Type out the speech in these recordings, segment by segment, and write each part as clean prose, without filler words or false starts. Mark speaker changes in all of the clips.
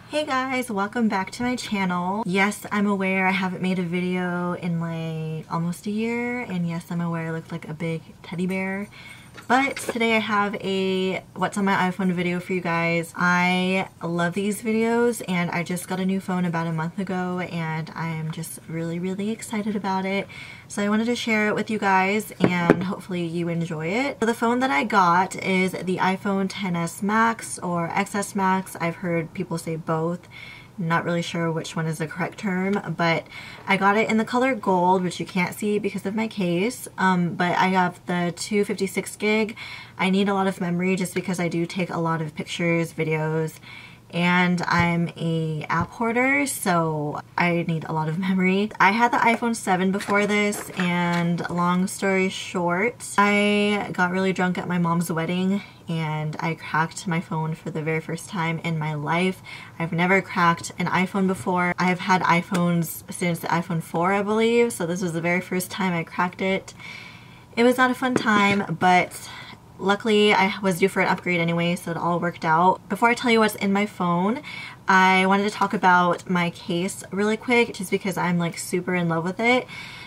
Speaker 1: Hey guys, welcome back to my channel. Yes, I'm aware I haven't made a video in like almost a year, and yes, I'm aware I look like a big teddy bear. But today I have a what's on my iPhone video for you guys. I love these videos and I just got a new phone about a month ago and I am just really excited about it. So I wanted to share it with you guys and hopefully you enjoy it. So the phone that I got is the iPhone XS Max or XS Max. I've heard people say both. Not really sure which one is the correct term, but I got it in the color gold, which you can't see because of my case, but I have the 256 gig. I need a lot of memory just because I do take a lot of pictures, videos, and I'm a app hoarder, so I need a lot of memory. I had the iPhone 7 before this, and long story short, I got really drunk at my mom's wedding and I cracked my phone for the very first time in my life. I've never cracked an iPhone before. I've had iPhones since the iPhone 4, I believe, so this was the very first time I cracked it. It was not a fun time, but luckily I was due for an upgrade anyway, so it all worked out. Before I tell you what's in my phone, I wanted to talk about my case really quick just because I'm like super in love with it.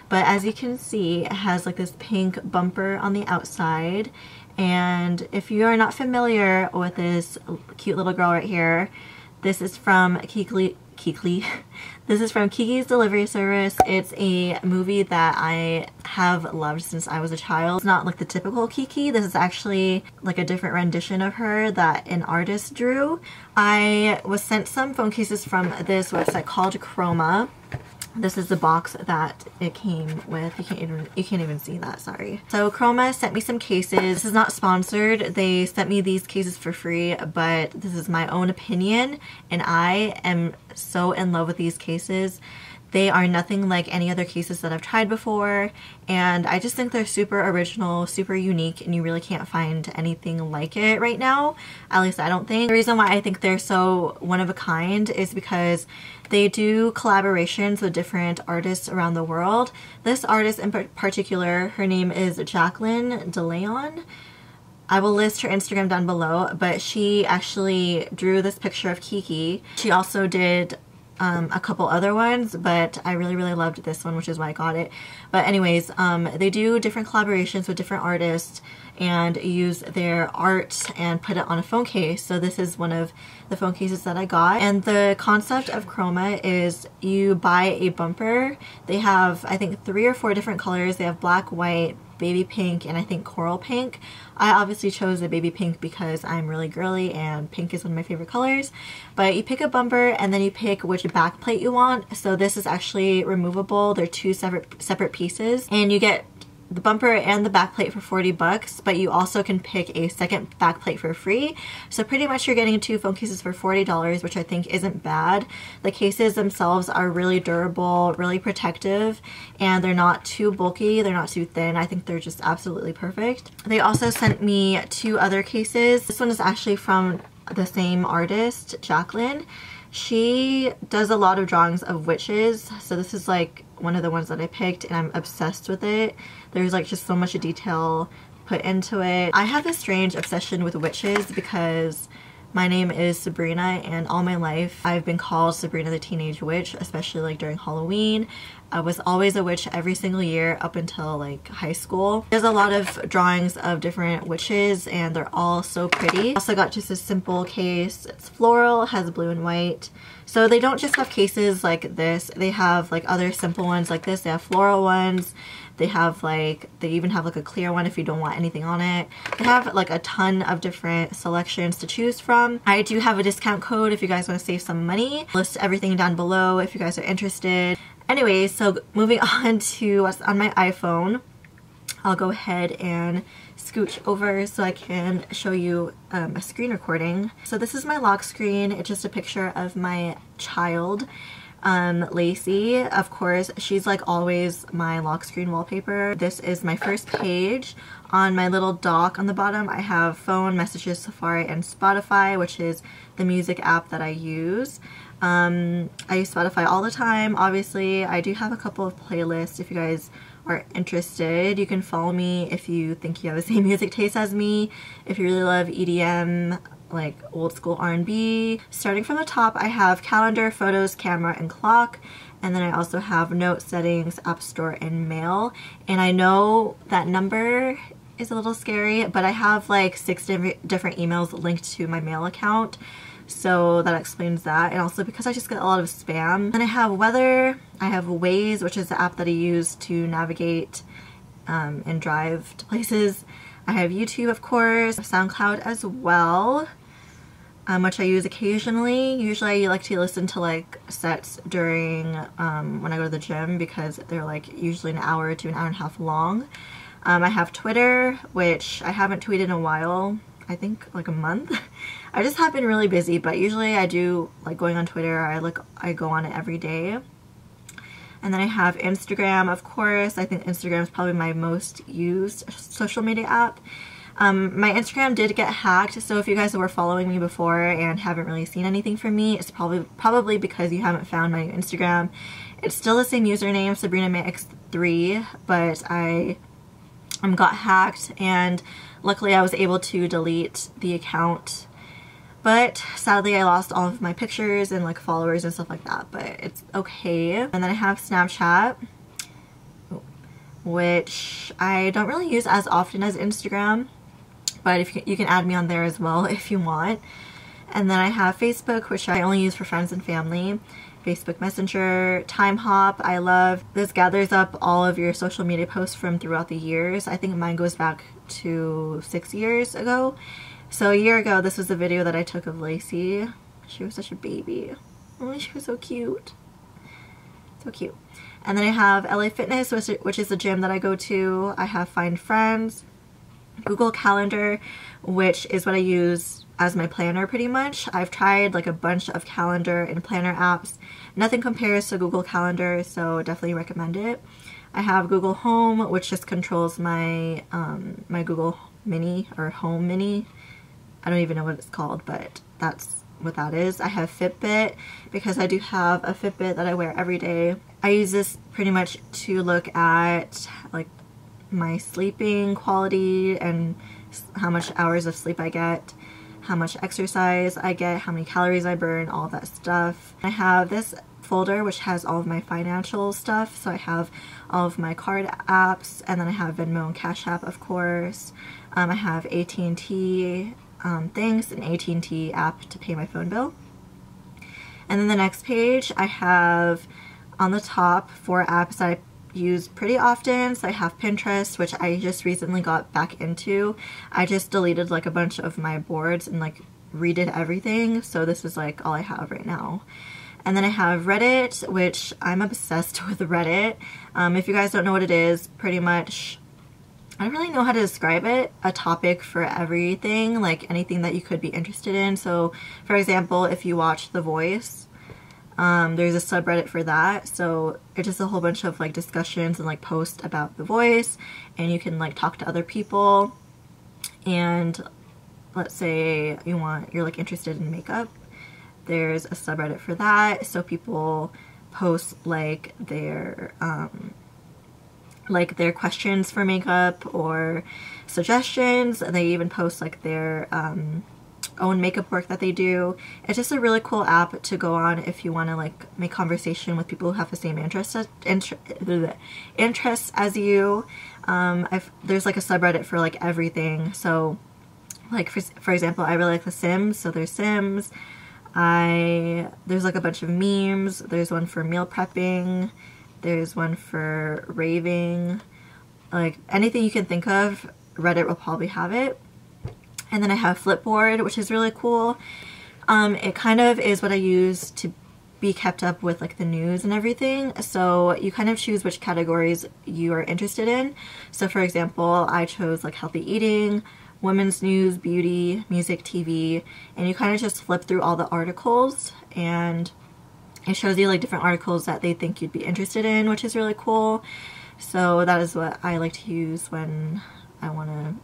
Speaker 1: But as you can see, it has like this pink bumper on the outside. And if you are not familiar with this cute little girl right here, this is from This is from Kiki's Delivery Service. It's a movie that I have loved since I was a child. It's not like the typical Kiki. This is actually like a different rendition of her that an artist drew. I was sent some phone cases from this website called KROMA. This is the box that it came with. You can't even see that, sorry. So KROMA sent me some cases. This is not sponsored. They sent me these cases for free, but this is my own opinion and I am so in love with these cases. They are nothing like any other cases that I've tried before, and I just think they're super original, super unique, and you really can't find anything like it right now. At least I don't think. The reason why I think they're so one of a kind is because they do collaborations with different artists around the world. This artist in particular, her name is Jacqueline DeLeon. I will list her Instagram down below, but she actually drew this picture of Kiki. She also did a couple other ones, but I really loved this one, which is why I got it. But anyways, they do different collaborations with different artists and use their art and put it on a phone case. So this is one of the phone cases that I got. And the concept of KROMA is you buy a bumper. They have, I think, 3 or 4 different colors. They have black, white, baby pink, and I think coral pink. I obviously chose the baby pink because I'm really girly and pink is one of my favorite colors. But you pick a bumper and then you pick which back plate you want. So this is actually removable. They're 2 separate pieces, and you get the bumper and the back plate for 40 bucks, but you also can pick a second back plate for free. So pretty much you're getting 2 phone cases for $40, which I think isn't bad. The cases themselves are really durable, really protective, and they're not too bulky, they're not too thin. I think they're just absolutely perfect. They also sent me 2 other cases. This one is actually from the same artist, Jacqueline. She does a lot of drawings of witches, so this is like one of the ones that I picked and I'm obsessed with it. There's like just so much detail put into it. I have this strange obsession with witches because my name is Sabrina and all my life I've been called Sabrina the Teenage Witch, especially like during Halloween. I was always a witch every single year up until like high school. There's a lot of drawings of different witches and they're all so pretty. I also got just a simple case. It's floral, has blue and white. So they don't just have cases like this. They have like other simple ones like this. They have floral ones. They have like, they even have like a clear one if you don't want anything on it. They have like a ton of different selections to choose from. I do have a discount code if you guys want to save some money. List everything down below if you guys are interested. Anyways, so moving on to what's on my iPhone. I'll go ahead and scooch over so I can show you a screen recording. So this is my lock screen. It's just a picture of my child. Lacey, of course, she's like always my lock screen wallpaper. This is my first page. On my little dock on the bottom, I have phone, messages, Safari, and Spotify, which is the music app that I use. I use Spotify all the time, obviously. I do have a couple of playlists if you guys are interested. You can follow me if you think you have the same music taste as me. If you really love EDM, like old school R&B. Starting from the top, I have calendar, photos, camera, and clock. And then I also have note, settings, app store, and mail. And I know that number is a little scary, but I have like 6 different emails linked to my mail account. So that explains that. And also because I just get a lot of spam. Then I have weather. I have Waze, which is the app that I use to navigate and drive to places. I have YouTube, of course, SoundCloud as well, which I use occasionally. Usually I like to listen to like sets during when I go to the gym because they're like usually an hour to an hour and a half long. I have Twitter, which I haven't tweeted in a while. I think like a month. I just have been really busy, but usually I do like going on Twitter. I go on it every day. And then I have Instagram, of course. I think Instagram is probably my most used social media app. My Instagram did get hacked, so if you guys were following me before and haven't really seen anything from me, it's probably because you haven't found my Instagram. It's still the same username, Sabrinalovesu, but I got hacked, and luckily I was able to delete the account. But sadly I lost all of my pictures and like followers and stuff like that, but it's okay. And then I have Snapchat, which I don't really use as often as Instagram, but if you can add me on there as well if you want. And then I have Facebook, which I only use for friends and family. Facebook Messenger, Time Hop, I love. This gathers up all of your social media posts from throughout the years. I think mine goes back to 6 years ago. So a year ago, this was a video that I took of Lacey. She was such a baby. Oh, she was so cute. So cute. And then I have LA Fitness, which is the gym that I go to. I have Find Friends, Google Calendar, which is what I use as my planner pretty much. I've tried like a bunch of calendar and planner apps. Nothing compares to Google Calendar, so definitely recommend it. I have Google Home, which just controls my my Google Mini or Home Mini. I don't even know what it's called, but that's what that is. I have Fitbit because I do have a Fitbit that I wear every day. I use this pretty much to look at like my sleeping quality and how much hours of sleep I get, how much exercise I get, how many calories I burn, all that stuff. I have this folder which has all of my financial stuff, so I have all of my card apps, and then I have Venmo and Cash App, of course. I have AT&T things, an AT&T app to pay my phone bill. And then the next page I have on the top 4 apps that I use pretty often. So I have Pinterest, which I just recently got back into. I just deleted like a bunch of my boards and like redid everything, so this is like all I have right now. And then I have Reddit, which I'm obsessed with Reddit. If you guys don't know what it is, pretty much, I don't really know how to describe it, a topic for everything, like anything that you could be interested in. So for example, if you watch The Voice, there's a subreddit for that, so it's just a whole bunch of like discussions and like posts about The Voice, and you can like talk to other people. And let's say you're like interested in makeup, there's a subreddit for that, so people post like their questions for makeup or suggestions. They even post like their own makeup work that they do. It's just a really cool app to go on if you want to like make conversation with people who have the same interests as you. There's like a subreddit for like everything. So like for example, I really like The Sims, so there's Sims. There's like a bunch of memes. There's one for meal prepping. There's one for raving. Like anything you can think of, Reddit will probably have it. And then I have Flipboard, which is really cool. It kind of is what I use to be kept up with like the news and everything. So you kind of choose which categories you are interested in. So for example, I chose like healthy eating, women's news, beauty, music, TV, and you kind of just flip through all the articles and it shows you like different articles that they think you'd be interested in, which is really cool. So that is what I like to use when I want to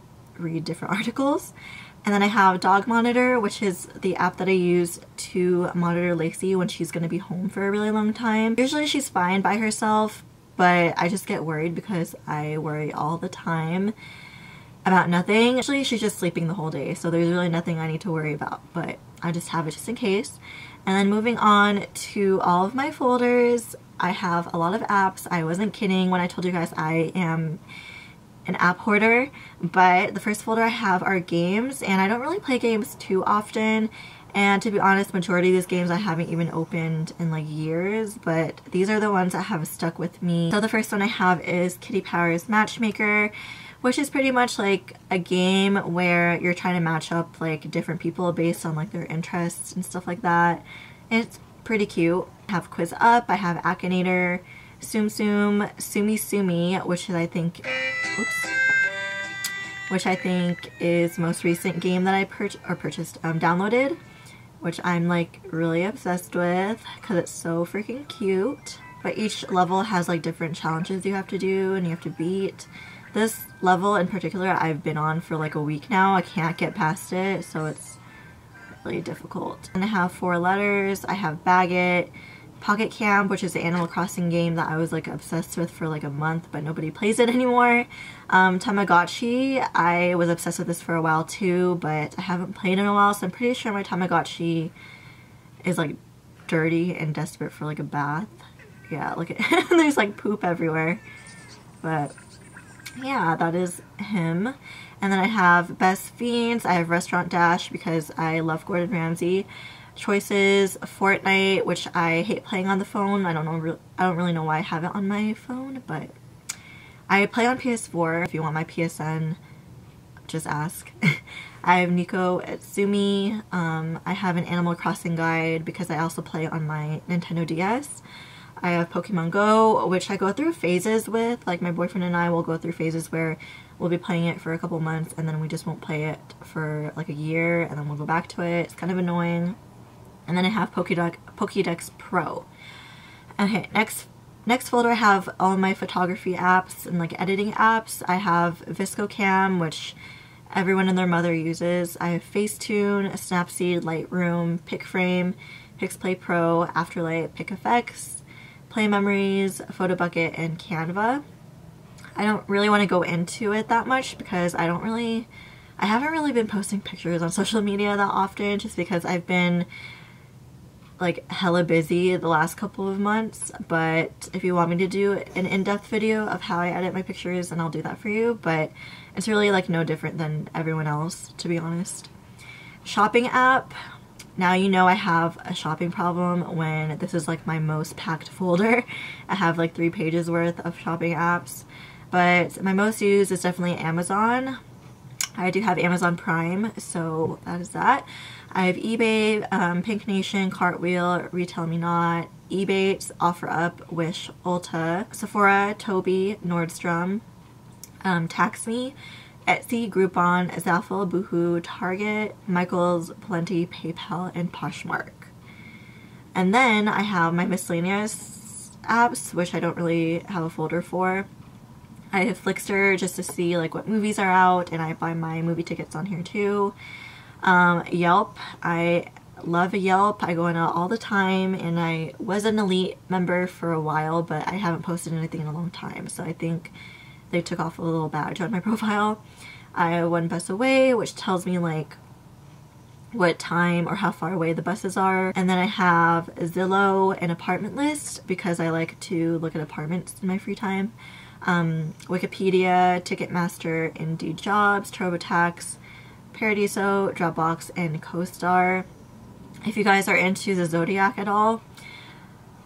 Speaker 1: read different articles. And then I have Dog Monitor, which is the app that I use to monitor Lacey when she's going to be home for a really long time. Usually she's fine by herself, but I just get worried because I worry all the time. about nothing. Actually, she's just sleeping the whole day, so there's really nothing I need to worry about, but I just have it just in case. And then moving on to all of my folders, I have a lot of apps. I wasn't kidding when I told you guys I am an app hoarder, but the first folder I have are games, and I don't really play games too often, and to be honest, majority of these games I haven't even opened in like years, but these are the ones that have stuck with me. So the first one I have is Kitty Power's Matchmaker, which is pretty much like a game where you're trying to match up like different people based on like their interests and stuff like that. And it's pretty cute. I have Quiz Up, I have Akinator, Tsum Tsum, Sumi Sumi, which is which I think is the most recent game that I downloaded, which I'm like really obsessed with because it's so freaking cute. But each level has like different challenges you have to do and you have to beat. This level in particular I've been on for like a week now. I can't get past it, so it's really difficult. And I have 4 letters. I have Bag It, Pocket Camp, which is an Animal Crossing game that I was like obsessed with for like a month, but nobody plays it anymore. Tamagotchi, I was obsessed with this for a while too, but I haven't played in a while, so I'm pretty sure my Tamagotchi is like dirty and desperate for like a bath. Yeah, look at there's like poop everywhere. But yeah, that is him. And then I have Best Fiends, I have Restaurant Dash because I love Gordon Ramsay. Choices, Fortnite, which I hate playing on the phone. I don't really know why I have it on my phone, but I play on PS4. If you want my PSN, just ask. I have Nico Etsumi. I have an Animal Crossing guide because I also play on my Nintendo DS. I have Pokemon Go, which I go through phases with. Like my boyfriend and I will go through phases where we'll be playing it for a couple months and then we just won't play it for like a year and then we'll go back to it. It's kind of annoying. And then I have Pokédex Pro. Okay, next folder I have all my photography apps and like editing apps. I have ViscoCam, which everyone and their mother uses. I have Facetune, Snapseed, Lightroom, PicFrame, Pixplay Pro, Afterlight, PicFX, Play Memories, PhotoBucket, and Canva. I don't really want to go into it that much because I haven't really been posting pictures on social media that often just because I've been like hella busy the last couple of months. But if you want me to do an in-depth video of how I edit my pictures, then I'll do that for you, but it's really like no different than everyone else, to be honest. Shopping app. Now you know I have a shopping problem when this is like my most packed folder. I have like 3 pages worth of shopping apps, but my most used is definitely Amazon. I do have Amazon Prime, so that is that. I have eBay, Pink Nation, Cartwheel, Retail Me Not, Ebates, OfferUp, Wish, Ulta, Sephora, Toby, Nordstrom, TaxMe, Etsy, Groupon, Zaful, Boohoo, Target, Michaels, Plenty, PayPal, and Poshmark. And then I have my miscellaneous apps, which I don't really have a folder for. I have Flickster just to see like what movies are out, and I buy my movie tickets on here too. Yelp, I love Yelp. I go in all the time, and I was an elite member for a while, but I haven't posted anything in a long time, so I think they took off a little badge on my profile. I have One Bus Away, which tells me like what time or how far away the buses are. And then I have Zillow and Apartment List because I like to look at apartments in my free time. Wikipedia, Ticketmaster, Indeed Jobs, TurboTax, Paradiso, Dropbox, and CoStar. If you guys are into the Zodiac at all,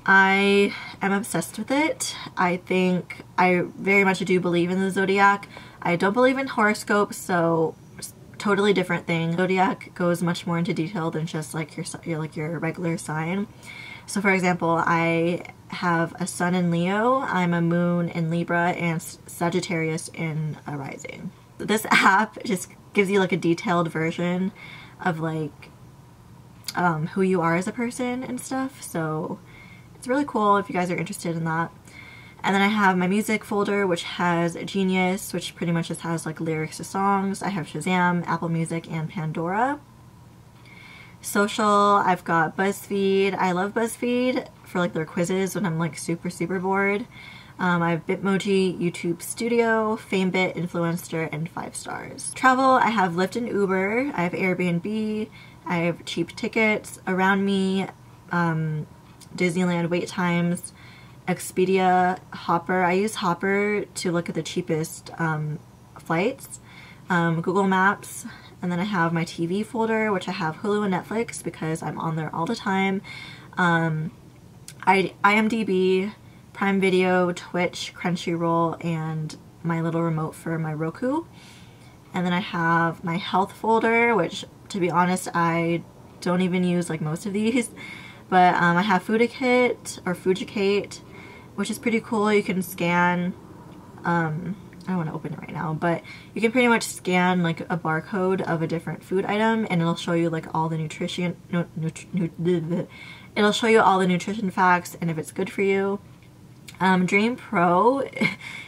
Speaker 1: I am obsessed with it. I think I very much do believe in the Zodiac. I don't believe in horoscopes, so totally different thing. Zodiac goes much more into detail than just like your regular sign. So for example, I have a sun in Leo, I'm a moon in Libra, and Sagittarius in a rising. This app just gives you like a detailed version of like who you are as a person and stuff, so it's really cool if you guys are interested in that. And then I have my music folder, which has Genius, which pretty much just has like lyrics to songs. I have Shazam, Apple Music, and Pandora. Social, I've got BuzzFeed. I love BuzzFeed for like their quizzes when I'm like super bored. I have Bitmoji, YouTube Studio, FameBit, Influencer, and 5 stars. Travel, I have Lyft and Uber, I have Airbnb, I have cheap tickets, Around Me, Disneyland wait times, Expedia, Hopper. I use Hopper to look at the cheapest flights, Google Maps, and then I have my TV folder, which I have Hulu and Netflix because I'm on there all the time. IMDb, Prime Video, Twitch, Crunchyroll, and my little remote for my Roku. And then I have my health folder, which to be honest I don't even use like most of these. But I have Foodikit or Fujicate, which is pretty cool. You can scan, I don't want to open it right now, but you can pretty much scan like a barcode of a different food item and it'll show you like all the nutrition, it'll show you all the nutrition facts and if it's good for you. Dream Pro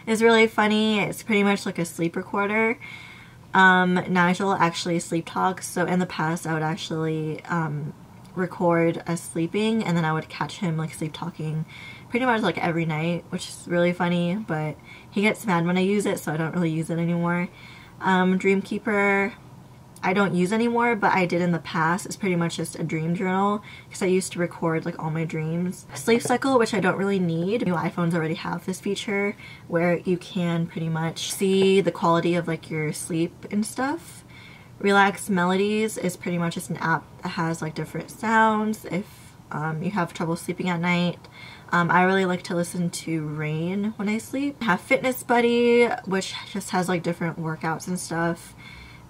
Speaker 1: is really funny. It's pretty much like a sleep recorder. Nigel actually sleep talks, so in the past I would actually record us sleeping and then I would catch him like sleep talking pretty much like every night, which is really funny, but he gets mad when I use it, so I don't really use it anymore. Dreamkeeper, I don't use anymore, but I did in the past. It's pretty much just a dream journal because I used to record like all my dreams. Sleep Cycle, which I don't really need. New iPhones already have this feature where you can pretty much see the quality of like your sleep and stuff. Relax Melodies is pretty much just an app that has like different sounds if you have trouble sleeping at night. I really like to listen to rain when I sleep. I have Fitness Buddy, which just has like different workouts and stuff.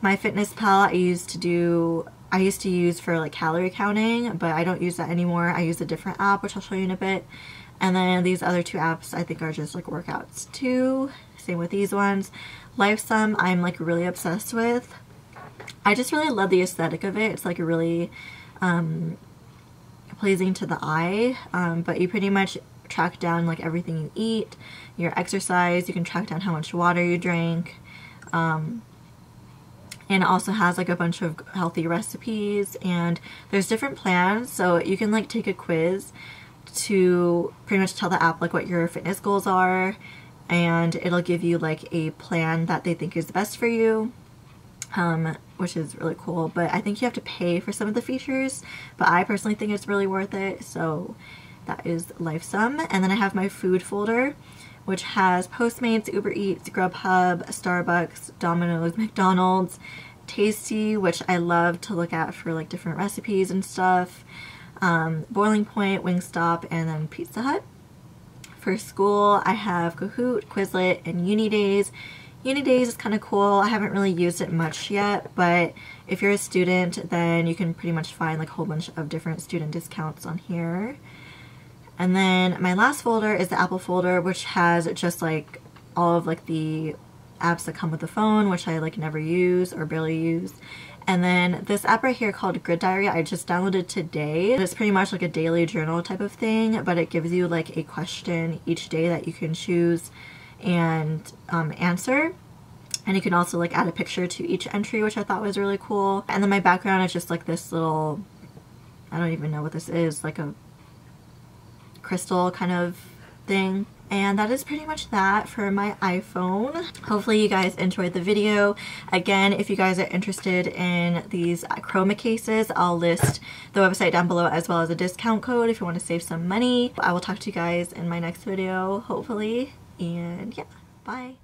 Speaker 1: My Fitness Pal I used to use for like calorie counting, but I don't use that anymore. I use a different app, which I'll show you in a bit. And then these other two apps I think are just like workouts too. Same with these ones. LifeSum I'm like really obsessed with. I just really love the aesthetic of it. It's like really pleasing to the eye, but you pretty much track down like everything you eat, your exercise, you can track down how much water you drank, and it also has like a bunch of healthy recipes, and there's different plans, so you can like take a quiz to pretty much tell the app like what your fitness goals are, and it'll give you like a plan that they think is best for you. Which is really cool, but I think you have to pay for some of the features, but I personally think it's really worth it, so that is LifeSum. And then I have my food folder, which has Postmates, Uber Eats, Grubhub, Starbucks, Domino's, McDonald's, Tasty, which I love to look at for like different recipes and stuff, Boiling Point, Wingstop, and then Pizza Hut. For school, I have Kahoot, Quizlet, and Unidays. Unidays is kind of cool. I haven't really used it much yet, but if you're a student, then you can pretty much find like a whole bunch of different student discounts on here. And then my last folder is the Apple folder, which has just like all of like the apps that come with the phone, which I like never use or barely use. And then this app right here called Grid Diary, I just downloaded today. It's pretty much like a daily journal type of thing, but it gives you like a question each day that you can choose and answer, and you can also like add a picture to each entry, which I thought was really cool. And then my background is just like this little, I don't even know what this is, like a crystal kind of thing. And that is pretty much that for my iPhone. Hopefully you guys enjoyed the video. Again, if you guys are interested in these KROMA cases, I'll list the website down below as well as a discount code if you want to save some money. I will talk to you guys in my next video, hopefully. And yeah, bye.